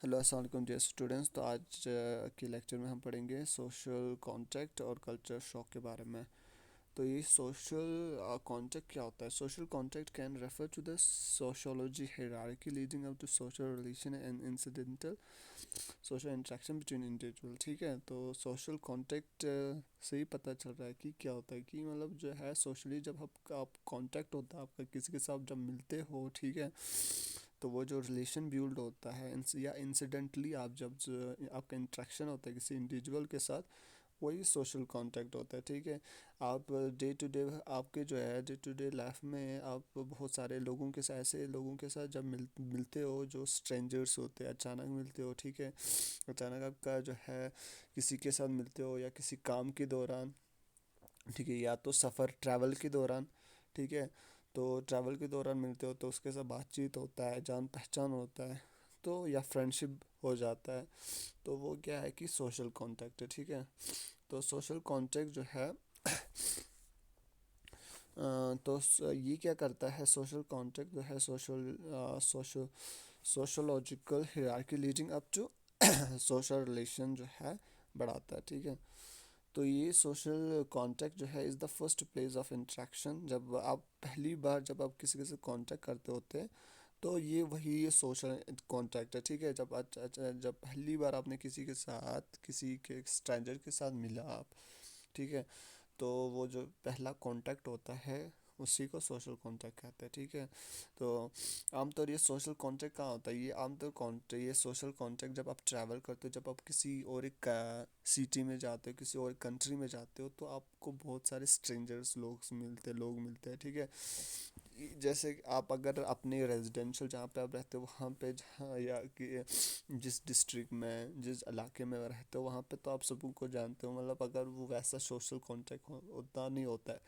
Hello अस्सलाम वालेकुम dear students. तो आज के लेक्चर में हम पढ़ेंगे सोशल कॉन्टैक्ट और कल्चर शॉक के बारे में। तो ये सोशल कॉन्टैक्ट क्या होता है? Social contact can refer to the sociology hierarchy leading up to social relation and incidental social interaction between individual. ठीक है, तो सोशल कॉन्टैक्ट से ही पता चल रहा है कि क्या होता है कि मतलब जो है सोशली जब आप कॉन्टैक्ट होता है आपका किसी के साथ जब मिलते हो, ठीक है, तो वो जो रिलेशन बिल्ड होता है या इंसिडेंटली आप जब आपका इंट्रैक्शन होता है किसी इंडिविजुअल के साथ, वही सोशल कांटेक्ट होता है। ठीक है, आप डे टू डे आपके जो है डे टू डे लाइफ में आप बहुत सारे लोगों के साथ ऐसे लोगों के साथ जब मिलते हो जो स्ट्रेंजर्स होते हैं, अचानक मिलते हो। ठीक है, अचानक आपका जो है किसी के साथ मिलते हो या किसी काम के दौरान, ठीक है, या तो सफ़र ट्रैवल के दौरान। ठीक है, तो ट्रैवल के दौरान मिलते हो तो उसके साथ बातचीत होता है, जान पहचान होता है, तो या फ्रेंडशिप हो जाता है। तो वो क्या है कि सोशल कांटेक्ट है। ठीक है, तो सोशल कांटेक्ट जो है ये क्या करता है? सोशल कांटेक्ट जो है sociological hierarchy leading up to social relation जो है बढ़ाता है। ठीक है, तो ये सोशल कांटेक्ट जो है is the first place of interaction. जब आप पहली बार जब आप किसी के साथ कांटेक्ट करते होते हैं तो ये वही सोशल कांटेक्ट है। ठीक है, जब पहली बार आपने किसी के साथ किसी के स्ट्रेंजर के साथ मिला आप, ठीक है, तो वो जो पहला कांटेक्ट होता है उसी को सोशल कांटेक्ट कहते हैं। ठीक है, तो आमतौर ये सोशल कांटेक्ट कहाँ होता है? ये आमतौर कॉन्टेक्ट ये सोशल कांटेक्ट जब आप ट्रैवल करते हो, जब आप किसी और एक सिटी में जाते हो, किसी और कंट्री में जाते हो, तो आपको बहुत सारे स्ट्रेंजर्स लोग मिलते हैं। ठीक है, जैसे कि आप अगर अपने रेजिडेंशियल जहाँ पे आप रहते हो वहाँ पे, जहाँ या कि जिस डिस्ट्रिक्ट में जिस इलाके में रहते हो वहाँ पे तो आप सबको को जानते हो, मतलब अगर वो वैसा सोशल कांटेक्ट उतना नहीं होता है।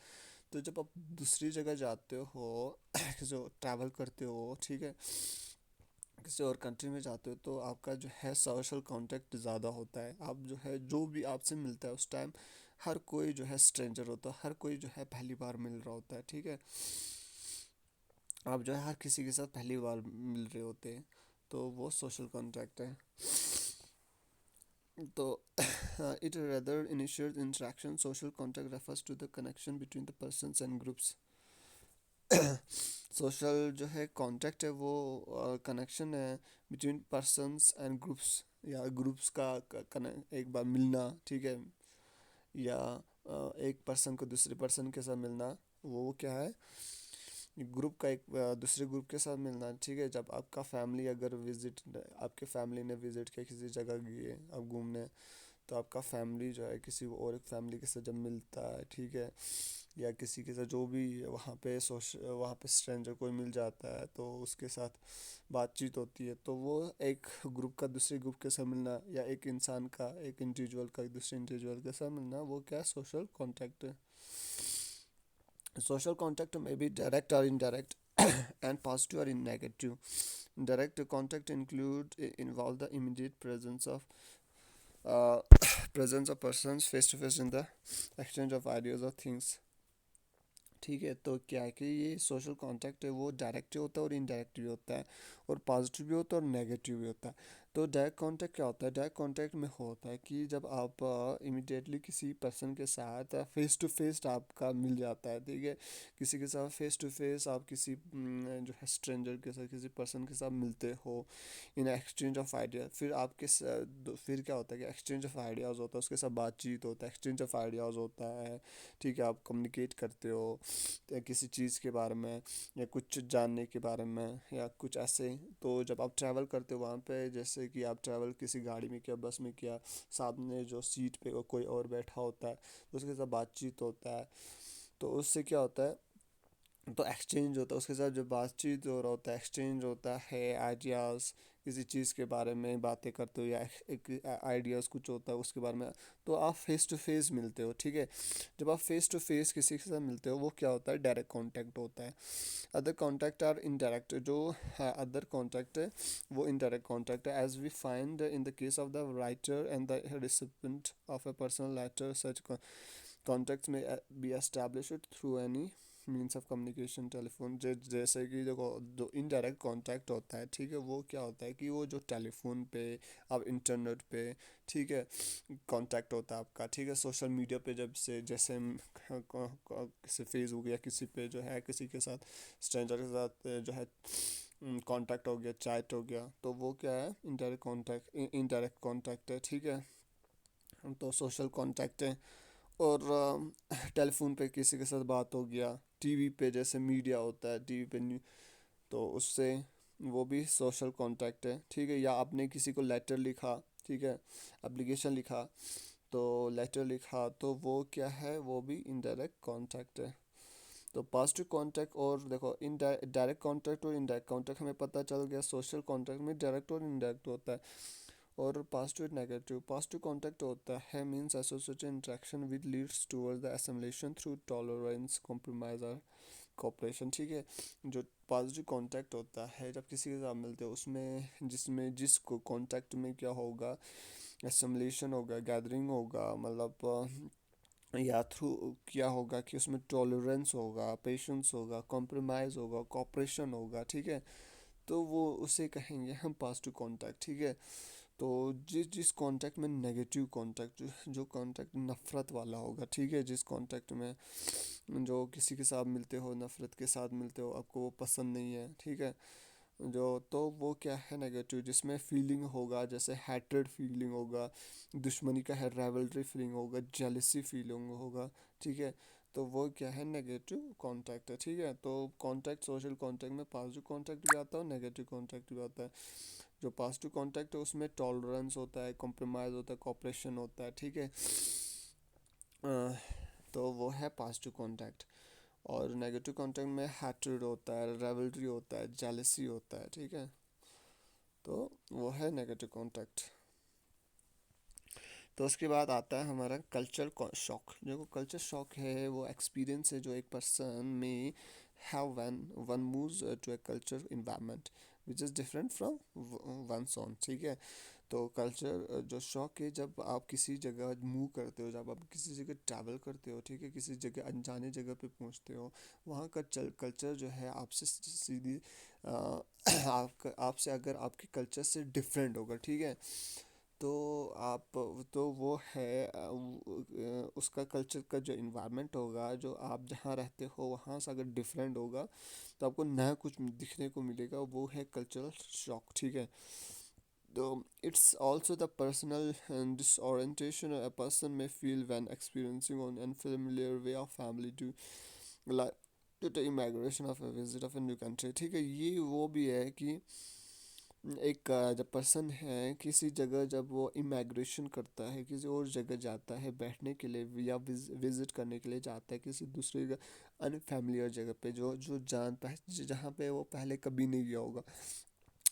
तो जब आप दूसरी जगह जाते हो जो ट्रैवल करते हो, ठीक है, किसी और कंट्री में जाते हो तो आपका जो है सोशल कांटेक्ट ज़्यादा होता है। आप जो है जो भी आपसे मिलता है उस टाइम हर कोई जो है स्ट्रेंजर होता है, हर कोई जो है पहली बार मिल रहा होता है। ठीक है, आप जो है हर किसी के साथ पहली बार मिल रहे होते हैं, तो वो सोशल कॉन्टैक्ट है। तो it rather initial interaction social contact refers to the connection between the persons and groups. Social जो है कांटेक्ट है वो कनेक्शन है बिटवीन पर्सन्स एंड ग्रुप्स, या ग्रुप्स का एक बार मिलना। ठीक है, या एक पर्सन को दूसरे पर्सन के साथ मिलना, वो क्या है? ग्रुप का एक दूसरे ग्रुप के साथ मिलना। ठीक है, जब आपका फैमिली अगर विजिट आपके फैमिली ने विजिट किया किसी जगह गए आप घूमने, तो आपका फैमिली जो है किसी और एक फैमिली के साथ जब मिलता है, ठीक है, या किसी के साथ जो भी वहाँ पे स्ट्रेंजर कोई मिल जाता है तो उसके साथ बातचीत होती है, तो वो एक ग्रुप का दूसरे ग्रुप के साथ मिलना, या एक इंसान का एक इंडिविजुअल का एक दूसरे इंडिविजुअल के साथ मिलना, वो क्या सोशल कॉन्टैक्ट है। Social contact may be direct or indirect and positive or in negative. Direct contact involve the immediate uh, presence of persons face to face in the exchange of ideas or things. ठीक है, तो क्या है कि ये social contact है वो direct भी होता है और इनडायरेक्ट भी होता है, और पॉजिटिव भी होता है और नेगेटिव भी होता है। तो डायरेक्ट कांटेक्ट क्या होता है? डायरेक्ट कांटेक्ट में होता है कि जब आप इमिडिएटली किसी पर्सन के साथ फेस टू फेस आपका मिल जाता है। ठीक है, किसी के साथ फेस टू फेस आप किसी जो है स्ट्रेंजर के साथ किसी पर्सन के साथ मिलते हो इन एक्सचेंज ऑफ आइडिया। फिर क्या होता है कि एक्सचेंज ऑफ आइडियाज़ होता है, उसके साथ बातचीत होता है, एक्सचेंज ऑफ आइडियाज़ होता है। ठीक है, आप कम्युनिकेट करते हो या किसी चीज़ के बारे में या कुछ जानने के बारे में या कुछ ऐसे। तो जब आप ट्रैवल करते हो वहाँ पे, जैसे कि आप ट्रैवल किसी गाड़ी में किया, बस में किया, सामने जो सीट पे कोई और बैठा होता है तो उसके साथ बातचीत होता है, तो उससे क्या होता है? तो एक्सचेंज होता है, उसके साथ जो बातचीत हो रहा होता है, एक्सचेंज होता है आइडियाज़, किसी चीज़ के बारे में बातें करते हो या एक आइडियाज़ कुछ होता है उसके बारे में, तो आप फेस टू फेस मिलते हो। ठीक है, जब आप फेस टू फेस किसी के साथ मिलते हो वो क्या होता है? डायरेक्ट कांटेक्ट होता है। अदर कॉन्टैक्ट आर इनडायरेक्ट, जो अदर कॉन्टैक्ट है वो इनडायरेक्ट कॉन्टैक्ट है, as we find in the case of the writer and the recipient of a personal letter. Such contacts may be established through any means of communication telephone. जैसे कि देखो जो indirect contact होता है, ठीक है, वो क्या होता है कि वो जो टेलीफोन पे, अब इंटरनेट पे, ठीक है, कांटेक्ट होता है आपका, ठीक है, सोशल मीडिया पे जब से जैसे किसी फेसबुक या किसी पे जो है किसी के साथ स्ट्रेंजर के साथ जो है कांटेक्ट हो गया, चैट हो गया, तो वो क्या है, इनडायरेक्ट कांटेक्ट है, ठीक है। तो सोशल कांटेक्ट है। और टेलीफोन पे किसी के साथ बात हो गया, टीवी पे जैसे मीडिया होता है, टीवी पे तो उससे वो भी सोशल कांटेक्ट है, ठीक है। या आपने किसी को लेटर लिखा, ठीक है, एप्लीकेशन लिखा, तो लेटर लिखा, तो वो क्या है, वो भी इनडायरेक्ट कांटेक्ट है। तो पॉजिटिव कांटेक्ट, और देखो इन डायरेक्ट कांटेक्ट और इनडायरेक्ट कांटेक्ट हमें पता चल गया, सोशल कांटेक्ट में डायरेक्ट और इनडायरेक्ट होता है। और पॉजिटिव नेगेटिव, पॉजिटिव कांटेक्ट होता है means associated interaction with leads towards the assimilation through tolerance, compromise और कोऑपरेशन, ठीक है। जो पॉजिटिव कांटेक्ट होता है जब किसी के साथ मिलते हो, उसमें जिसमें जिसको कांटेक्ट में क्या होगा, एसिमिलेशन होगा, गैदरिंग होगा, मतलब या थ्रू क्या होगा कि उसमें टॉलरेंस होगा, पेशेंस होगा, कॉम्प्रोमाइज़ होगा, कॉपरेशन होगा, ठीक है। तो वो उसे कहेंगे हम पॉजिटिव कांटेक्ट, ठीक है। तो जिस जिस कांटेक्ट में नेगेटिव कांटेक्ट, जो कांटेक्ट नफ़रत वाला होगा, ठीक है, जिस कांटेक्ट में जो किसी के साथ मिलते हो, नफ़रत के साथ मिलते हो, आपको वो पसंद नहीं है, ठीक है, जो तो वो क्या है, नेगेटिव, जिसमें फीलिंग होगा, जैसे हैट्रेड फीलिंग होगा, दुश्मनी का है, राइवलरी फीलिंग होगा, जेलसी फीलिंग होगा, ठीक है। तो वो क्या है, नेगेटिव कांटेक्ट है, ठीक है। तो कांटेक्ट, सोशल कांटेक्ट में पॉजिटिव कांटेक्ट भी आता है और नेगेटिव कांटेक्ट भी आता है। जो पॉजिटिव कांटेक्ट है उसमें टॉलरेंस होता है, कॉम्प्रोमाइज़ होता है, कॉपरेशन होता है, ठीक है। तो वो है पॉजिटिव कांटेक्ट। और नेगेटिव कांटेक्ट में हैट्रेड होता है, रेवलरी होता है, जेलसी होता है, ठीक है। तो वो है नेगेटिव कांटेक्ट। तो उसके बाद आता है हमारा कल्चर शॉक। जो कल्चर शॉक है वो एक्सपीरियंस है जो एक पर्सन में have when one moves to a culture environment which is different from one's own, ठीक है। तो कल्चर जो शॉक है जब आप किसी जगह मूव करते हो, जब आप किसी जगह ट्रैवल करते हो, ठीक है, किसी जगह अनजाने जगह पे पहुंचते हो, वहाँ का कल्चर जो है आपसे सीधी आपसे अगर आपके कल्चर से डिफरेंट होगा, ठीक है, तो आप तो वो है उसका कल्चर का जो इन्वायरमेंट होगा, जो आप जहाँ रहते हो वहाँ से अगर डिफरेंट होगा, तो आपको नया कुछ दिखने को मिलेगा, वो है कल्चरल शॉक, ठीक है। तो it's also the personal disorientation a person may feel when experiencing an unfamiliar way of family to like to the immigration of a visit of a new country, ठीक है। ये वो भी है कि एक जब पर्सन है किसी जगह, जब वो इमिग्रेशन करता है, किसी और जगह जाता है बैठने के लिए या विजिट करने के लिए जाता है किसी दूसरी अनफैमिलियर जगह पे, जो जो जहाँ पे वो पहले कभी नहीं गया होगा,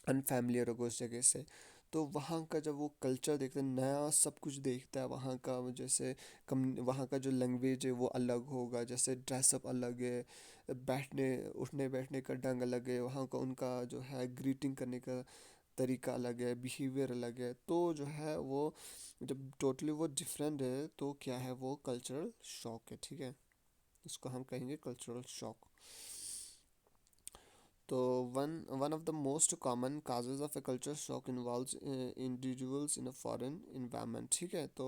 अनफैमिलियर होगा उस जगह से। तो वहाँ का जब वो कल्चर देखता है, नया सब कुछ देखता है वहाँ का, जैसे कम वहाँ का जो लैंग्वेज है वो अलग होगा, जैसे ड्रेसअप अलग है, बैठने उठने बैठने का ढंग अलग है, वहाँ का उनका जो है ग्रीटिंग करने का तरीका अलग है, बिहेवियर अलग है, तो जो है वो जब टोटली वो डिफरेंट है, तो क्या है, वो कल्चरल शॉक है, ठीक है। इसको हम कहेंगे कल्चरल शॉक। तो one one of the most common causes of a culture shock involves individuals in a foreign environment, ठीक है। तो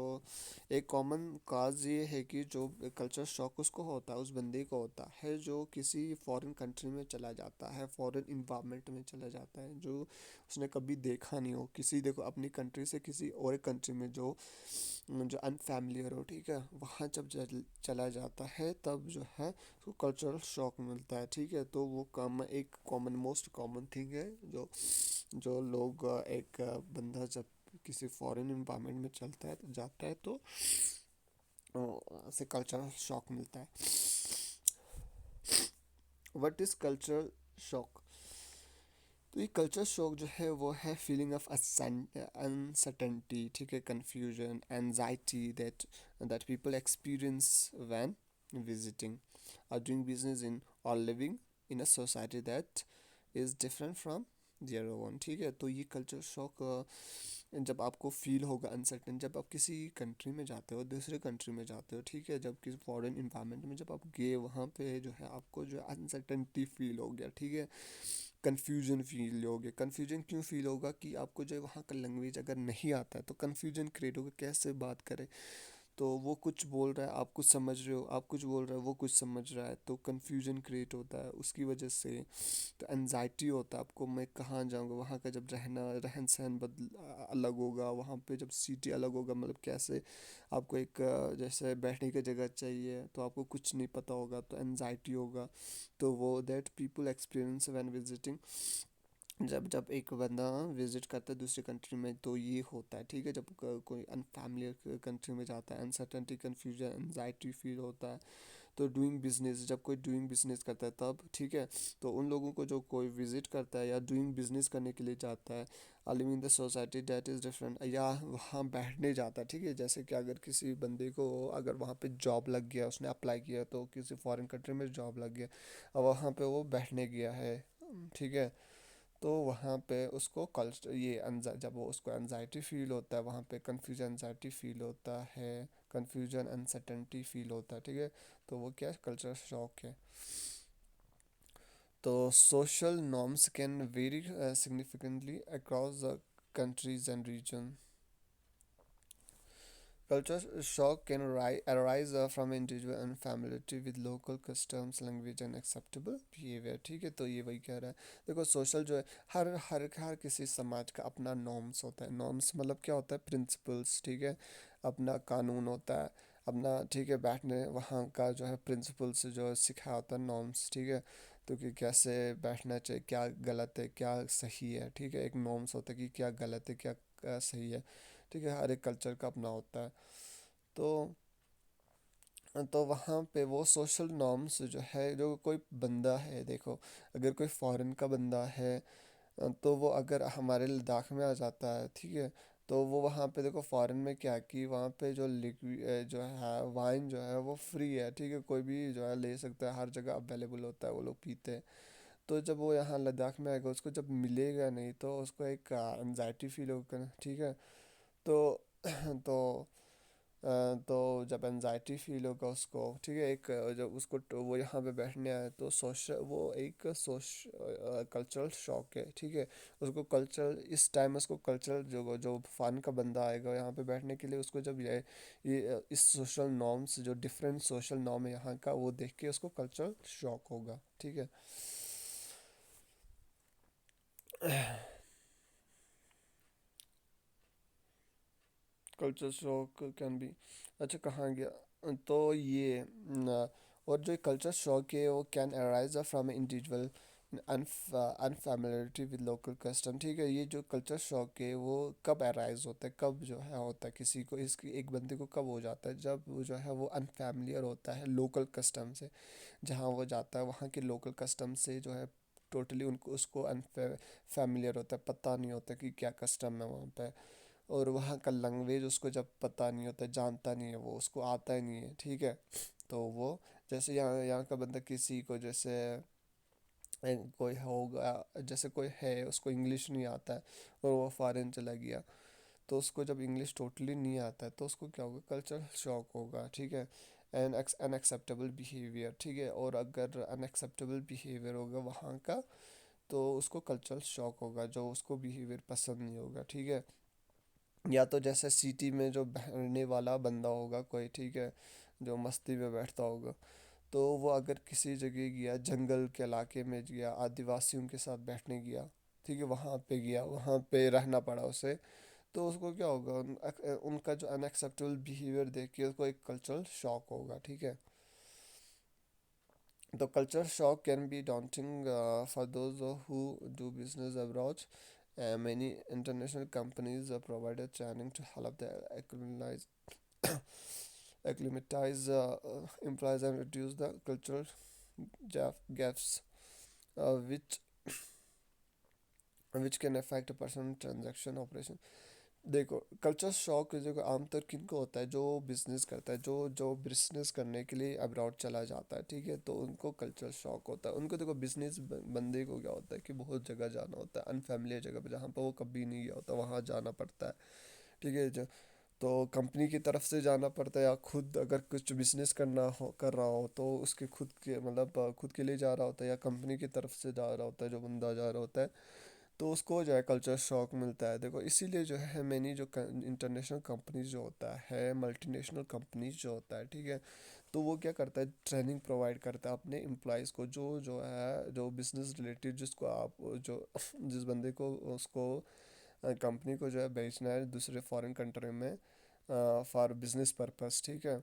एक कॉमन काज ये है कि जो कल्चर शॉक उसको होता है, उस बंदे को होता है जो किसी फॉरेन कंट्री में चला जाता है, फॉरेन इन्वायरमेंट में चला जाता है, जो उसने कभी देखा नहीं हो, किसी देखो अपनी कंट्री से किसी और एक कंट्री में जो जो अनफैमिलियर हो, ठीक है, वहाँ जब चला जाता है तब जो है उसको कल्चरल शॉक मिलता है, ठीक है। तो वो एक कॉमन मोस्ट कॉमन थिंग है जो जो लोग एक बंदा जब किसी फॉरेन इन्वायरमेंट में चलता है तो जाता है, तो से कल्चरल शॉक मिलता है। What is cultural shock? तो ये कल्चर शॉक जो है वो है फीलिंग ऑफ अनसर्टेनिटी, ठीक है, confusion, anxiety that people experience when visiting or doing business in or living in a society that is different from their own, ठीक है। तो ये कल्चर शॉक जब आपको फील होगा अनसर्टेन, जब आप किसी कंट्री में जाते हो, दूसरे कंट्री में जाते हो, ठीक है, जब किसी फॉरेन इन्वायरमेंट में जब आप गए, वहाँ पे जो है आपको जो अनसर्टेनिटी फील हो गया, ठीक है, कन्फ्यूजन फील हो गया। कन्फ्यूजन क्यों फील होगा कि आपको जो है वहाँ का लैंग्वेज अगर नहीं आता है तो कन्फ्यूजन क्रिएट होगा, कैसे बात करें। तो वो कुछ बोल रहा है, आप कुछ समझ रहे हो, आप कुछ बोल रहे हो, वो कुछ समझ रहा है, तो कन्फ्यूजन क्रिएट होता है उसकी वजह से। तो एनजाइटी होता है आपको, मैं कहाँ जाऊँगा, वहाँ का जब रहन सहन अलग होगा, वहाँ पे जब सिटी अलग होगा, मतलब कैसे आपको एक जैसे बैठने की जगह चाहिए तो आपको कुछ नहीं पता होगा, तो एनजाइटी होगा। तो वो that people experience when visiting, जब जब एक बंदा विजिट करता है दूसरी कंट्री में तो ये होता है, ठीक है, जब कोई अनफैमिलियर कंट्री में जाता है, अनसर्टेनिटी, कन्फ्यूजन, एनजाइटी फील होता है। तो डूइंग बिजनेस, जब कोई डूइंग बिजनेस करता है तब, ठीक है, तो उन लोगों को जो कोई विजिट करता है या डूइंग बिजनेस करने के लिए जाता है, living the society that is different, या वहाँ बैठने जाता है, ठीक है, जैसे कि अगर किसी बंदे को अगर वहाँ पे जॉब लग गया, उसने अप्लाई किया तो किसी फॉरेन कंट्री में जॉब लग गया, और वहाँ पे वो बैठने गया है, ठीक है, तो वहाँ पे उसको कल्चर ये जब वो उसको एनजाइटी फील होता है, वहाँ पे कन्फ्यूजन एनजाइटी फील होता है, कन्फ्यूजन अनसर्टेनिटी फील होता है, ठीक है, तो वो क्या कल्चर शॉक है। तो social norms can very significantly across the countries and region. Culture shock can arise from individual unfamiliarity with local customs, language and acceptable behavior. ठीक है, तो ये वही कह रहा है। देखो सोशल जो है, हर किसी समाज का अपना नॉर्म्स होता है। नॉर्म्स मतलब क्या होता है, प्रिंसिपल्स, ठीक है, अपना कानून होता है अपना, ठीक है, बैठने वहाँ का जो है प्रिंसिपल्स जो सिखाया होता है, नॉर्म्स, ठीक है, तो कि कैसे बैठना चाहिए, क्या गलत है क्या सही है, ठीक है, एक नॉर्म्स होता है कि क्या गलत है क्या सही है, ठीक है, हर एक कल्चर का अपना होता है। तो वहाँ पे वो सोशल नॉर्म्स जो है, जो कोई बंदा है, देखो अगर कोई फॉरेन का बंदा है, तो वो अगर हमारे लद्दाख में आ जाता है, ठीक है, तो वो वहाँ पे देखो फॉरेन में क्या है कि वहाँ पे जो लिक्विड जो है वाइन जो है वो फ्री है, ठीक है, कोई भी जो है ले सकता है, हर जगह अवेलेबल होता है, वो लोग पीते हैं। तो जब वो यहाँ लद्दाख में आएगा उसको जब मिलेगा नहीं तो उसको एक एनजाइटी फील होगा, ठीक है, तो तो तो जब एनजाइटी फील होगा उसको, ठीक है, एक जब उसको वो यहाँ पे बैठने आए तो सोशल वो एक कल्चरल शॉक है, ठीक है, उसको कल्चर इस टाइम उसको कल्चरल जो जो फॉरेन का बंदा आएगा यहाँ पे बैठने के लिए, उसको जब ये इस सोशल नॉर्म्स जो डिफरेंट सोशल नॉर्म है यहाँ का वो देख के उसको कल्चरल शॉक होगा, ठीक है। कल्चर शॉक कैन बी, अच्छा कहाँ गया, तो ये और जो कल्चर शॉक है वो can arise from individual unfamiliarity with local custom, ठीक है, ये जो कल्चर शॉक है वो कब अराइज होता है, कब जो है होता है किसी को, इसकी एक बंदे को कब हो जाता है, जब वो जो है वो अनफैमिलियर होता है लोकल कस्टम से, जहाँ वो जाता है वहाँ के लोकल कस्टम से जो है टोटली उनको उसको अनफैमिलियर होता है, पता नहीं होता कि क्या कस्टम है वहाँ पे, और वहाँ का लैंग्वेज उसको जब पता नहीं होता, जानता नहीं है, वो उसको आता ही नहीं है, ठीक है, तो वो जैसे यहाँ का बंदा किसी को जैसे कोई होगा, जैसे कोई है उसको इंग्लिश नहीं आता है और वो फॉरेन चला गया, तो उसको जब इंग्लिश टोटली नहीं आता है तो उसको क्या होगा, कल्चर शॉक होगा, ठीक है, एन अनएक्सेप्टेबल बिहेवियर, ठीक है, और अगर अनएक्सेप्टेबल बिहेवियर होगा वहाँ का तो उसको कल्चरल शॉक होगा, जो उसको बिहेवियर पसंद नहीं होगा, ठीक है। या तो जैसे सिटी में जो बहने वाला बंदा होगा कोई, ठीक है, जो मस्ती में बैठता होगा, तो वो अगर किसी जगह गया, जंगल के इलाके में गया, आदिवासियों के साथ बैठने गया, ठीक है, वहाँ पे गया, वहाँ पे रहना पड़ा उसे, तो उसको क्या होगा, उनका जो अनएक्सेप्टेबल बिहेवियर देख के उसको एक कल्चरल शॉक होगा, ठीक है। The culture shock can be daunting for those who do business abroad. Many international companies provided training to help the acclimatize employees and reduce the cultural gaps, which can affect a personal transaction operation. देखो culture shock जो आमतौर किनको होता है, जो business करता है, जो जो बिजनेस करने के लिए अब्रॉड चला जाता है, ठीक है, तो उनको कल्चर शॉक होता है। उनको देखो बिजनेस बंदे को क्या होता है कि बहुत जगह जाना होता है, अनफेमिलियर जगह पे जहाँ पर वो कभी नहीं गया होता वहाँ जाना पड़ता है, ठीक है जो। तो कंपनी की तरफ से जाना पड़ता है, या खुद अगर कुछ बिजनेस कर रहा हो तो उसके खुद के मतलब खुद के लिए जा रहा होता है, या कंपनी की तरफ से जा रहा होता है जो बंदा जा रहा होता है, तो उसको जो है कल्चर शॉक मिलता है। देखो इसीलिए जो है मैंने जो इंटरनेशनल कंपनीज जो होता है, मल्टीनेशनल कंपनीज जो होता है, ठीक है, तो वो क्या करता है, ट्रेनिंग प्रोवाइड करता है अपने एम्प्लॉयज़ को, जो जो है जो बिजनेस रिलेटेड, जिसको आप जो जिस बंदे को उसको कंपनी को जो है बेचना है दूसरे फॉरेन कंट्री में फॉर बिजनेस पर्पस, ठीक है।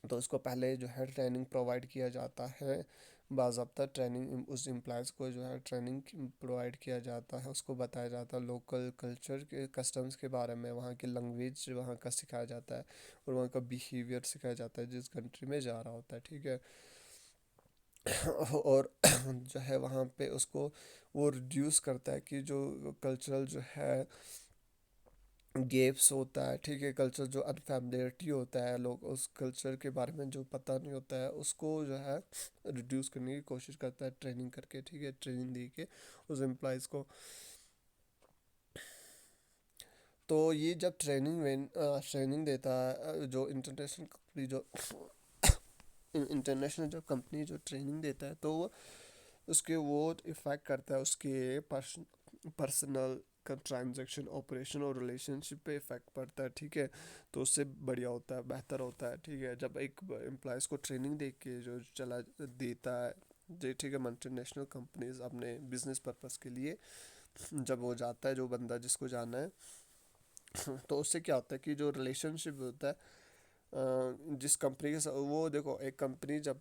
तो उसको पहले जो है ट्रेनिंग प्रोवाइड किया जाता है, बाज़ाब्ता ट्रेनिंग उस एम्प्लॉयज़ को जो है ट्रेनिंग प्रोवाइड किया जाता है, उसको बताया जाता है लोकल कल्चर के कस्टम्स के बारे में, वहाँ की लैंग्वेज वहाँ का सिखाया जाता है, और वहाँ का बिहेवियर सिखाया जाता है जिस कंट्री में जा रहा होता है, ठीक है। और जो है वहाँ पे उसको वो रिड्यूस करता है कि जो कल्चरल जो है गैप्स होता है, ठीक है, कल्चर जो अनफेमिलियरिटी होता है, लोग उस कल्चर के बारे में जो पता नहीं होता है उसको जो है रिड्यूस करने की कोशिश करता है ट्रेनिंग करके, ठीक है, ट्रेनिंग दे के उस एम्प्लॉयज़ को। तो ये जब ट्रेनिंग देता है जो इंटरनेशनल कंपनी जो इंटरनेशनल जो कंपनी जो ट्रेनिंग देता है, तो वो उसके वो इफ़ेक्ट करता है उसके पर्सनल का ट्रांजैक्शन ऑपरेशन और रिलेशनशिप पे इफ़ेक्ट पड़ता है, ठीक है। तो उससे बढ़िया होता है, बेहतर होता है, ठीक है, जब एक एम्प्लॉयज़ को ट्रेनिंग दे के जो चला देता है जी, ठीक है, मल्टीनेशनल कंपनीज अपने बिजनेस पर्पस के लिए जब वो जाता है, जो बंदा जिसको जाना है, तो उससे क्या होता है कि जो रिलेशनशिप होता है जिस कंपनी के साथ, वो देखो एक कंपनी जब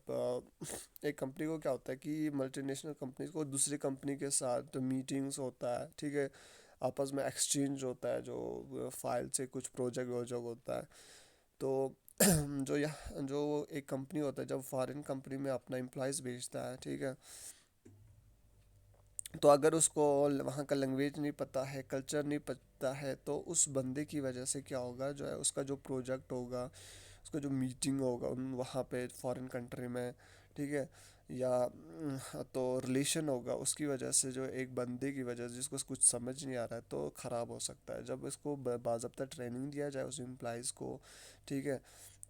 एक कंपनी को क्या होता है कि मल्टीनेशनल कंपनीज को दूसरी कंपनी के साथ मीटिंग्स होता है, ठीक है, आपस में एक्सचेंज होता है, जो फाइल से कुछ प्रोजेक्ट वोजेक्ट होता है। तो जो एक कंपनी होता है जब फॉरेन कंपनी में अपना एम्प्लॉयज़ भेजता है, ठीक है, तो अगर उसको वहाँ का लैंग्वेज नहीं पता है, कल्चर नहीं पता है, तो उस बंदे की वजह से क्या होगा, जो है उसका जो प्रोजेक्ट होगा, उसका जो मीटिंग होगा उन वहाँ पे फॉरेन कंट्री में, ठीक है, या तो रिलेशन होगा, उसकी वजह से जो एक बंदे की वजह से जिसको कुछ समझ नहीं आ रहा है तो ख़राब हो सकता है। जब इसको बाज़ाब्ता ट्रेनिंग दिया जाए उस एम्प्लॉयज़ को, ठीक है,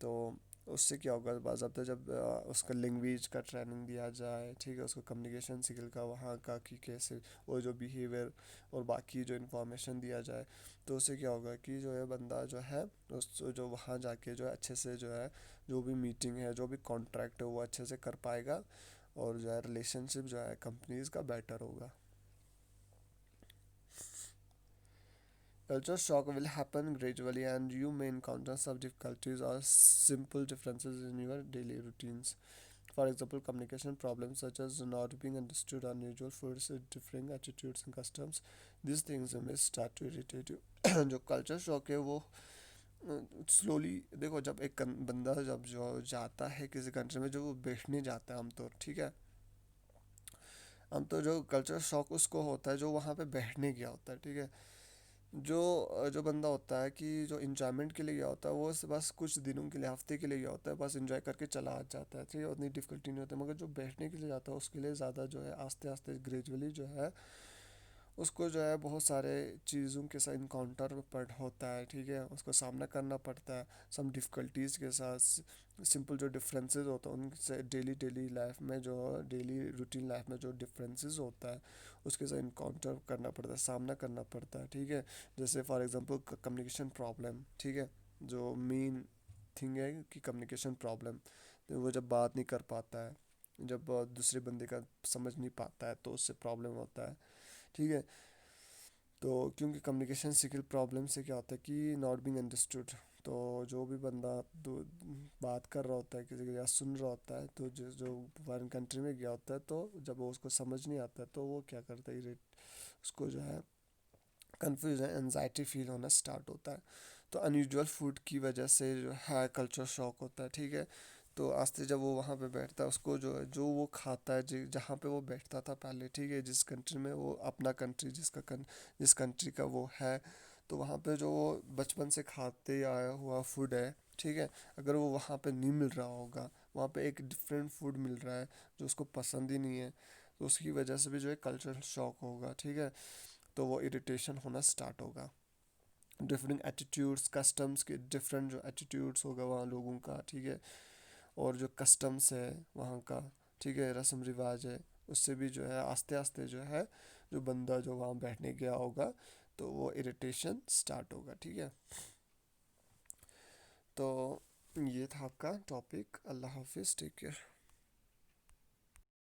तो उससे क्या होगा, बाज़ाब्ता जब उसका लैंग्वेज का ट्रेनिंग दिया जाए, ठीक है, उसको कम्युनिकेशन स्किल का वहाँ का कि कैसे वो जो बिहेवियर और बाकी जो इन्फॉर्मेशन दिया जाए, तो उससे क्या होगा कि जो है बंदा जो है उस जो वहाँ जाके जो है अच्छे से जो है जो भी मीटिंग है, जो भी कॉन्ट्रैक्ट है वो अच्छे से कर पाएगा, और जो है रिलेशनशिप जो है कंपनीज का बेटर होगा। Culture shock will happen gradually, and you may encounter some difficulties or simple differences in your daily routines. For example, communication problems such as not being understood, unusual foods, differing attitudes and customs. These things may start to irritate you. जो culture shock है वो slowly, देखो जब एक बंदा जब जो जाता है किसी कंट्री में, जो वो बैठने जाता है आमतौर, ठीक है, आमतौर जो कल्चर शॉक उसको होता है जो वहाँ पे बैठने गया होता है, ठीक है। जो जो बंदा होता है कि जो इंजॉयमेंट के लिए गया होता है वो बस कुछ दिनों के लिए, हफ्ते के लिए गया होता है, बस इंजॉय करके चला आ जाता है, ठीक है, उतनी डिफिकल्टी नहीं होती। मगर जो बैठने के लिए जाता है उसके लिए ज़्यादा जो है आस्ते आस्ते ग्रेजुअली जो है उसको जो है बहुत सारे चीज़ों के साथ इनकाउंटर पड़ होता है, ठीक है, उसको सामना करना पड़ता है सम डिफ़िकल्टीज़ के साथ। सिंपल जो डिफरेंसेस होता है उनसे डेली डेली लाइफ में, जो डेली रूटीन लाइफ में जो डिफरेंसेस होता है उसके साथ इनकाउंटर करना पड़ता है, सामना करना पड़ता है, ठीक है। जैसे फॉर एग्जांपल कम्युनिकेशन प्रॉब्लम, ठीक है, जो मेन थिंग है कि कम्युनिकेशन प्रॉब्लम, तो वो जब बात नहीं कर पाता है, जब दूसरे बंदे का समझ नहीं पाता है तो उससे प्रॉब्लम होता है, ठीक है। तो क्योंकि कम्युनिकेशन स्किल प्रॉब्लम से क्या होता है कि नॉट बीइंग अंडरस्टूड, तो जो भी बंदा दो बात कर रहा होता है किसी के या सुन रहा होता है, तो जो फॉरेन कंट्री में गया होता है, तो जब वो उसको समझ नहीं आता है तो वो क्या करता है, उसको जो है कन्फ्यूजन एनजाइटी फील होना स्टार्ट होता है। तो अनयूजुअल फूड की वजह से जो है कल्चर शॉक होता है, ठीक है। तो आस्ते जब वो वहाँ पे बैठता है उसको जो है जो वो खाता है जहाँ पे वो बैठता था पहले, ठीक है, जिस कंट्री में वो अपना कंट्री जिस कंट्री का वो है, तो वहाँ पे जो वो बचपन से खाते आया हुआ फूड है, ठीक है, अगर वो वहाँ पे नहीं मिल रहा होगा, वहाँ पे एक डिफरेंट फूड मिल रहा है जो उसको पसंद ही नहीं है, तो उसकी वजह से भी जो है कल्चरल शॉक होगा, ठीक है, तो वो इरिटेशन होना स्टार्ट होगा। डिफरेंट एटीट्यूड्स, कस्टम्स के डिफरेंट जो एटीट्यूड्स होगा वहाँ लोगों का, ठीक है, और जो कस्टम्स है वहाँ का, ठीक है, रस्म रिवाज है, उससे भी जो है आस्ते आस्ते जो है जो बंदा जो वहाँ बैठने गया होगा तो वो इरिटेशन स्टार्ट होगा, ठीक है। तो ये था आपका टॉपिक। अल्लाह हाफिज़, टेक केयर।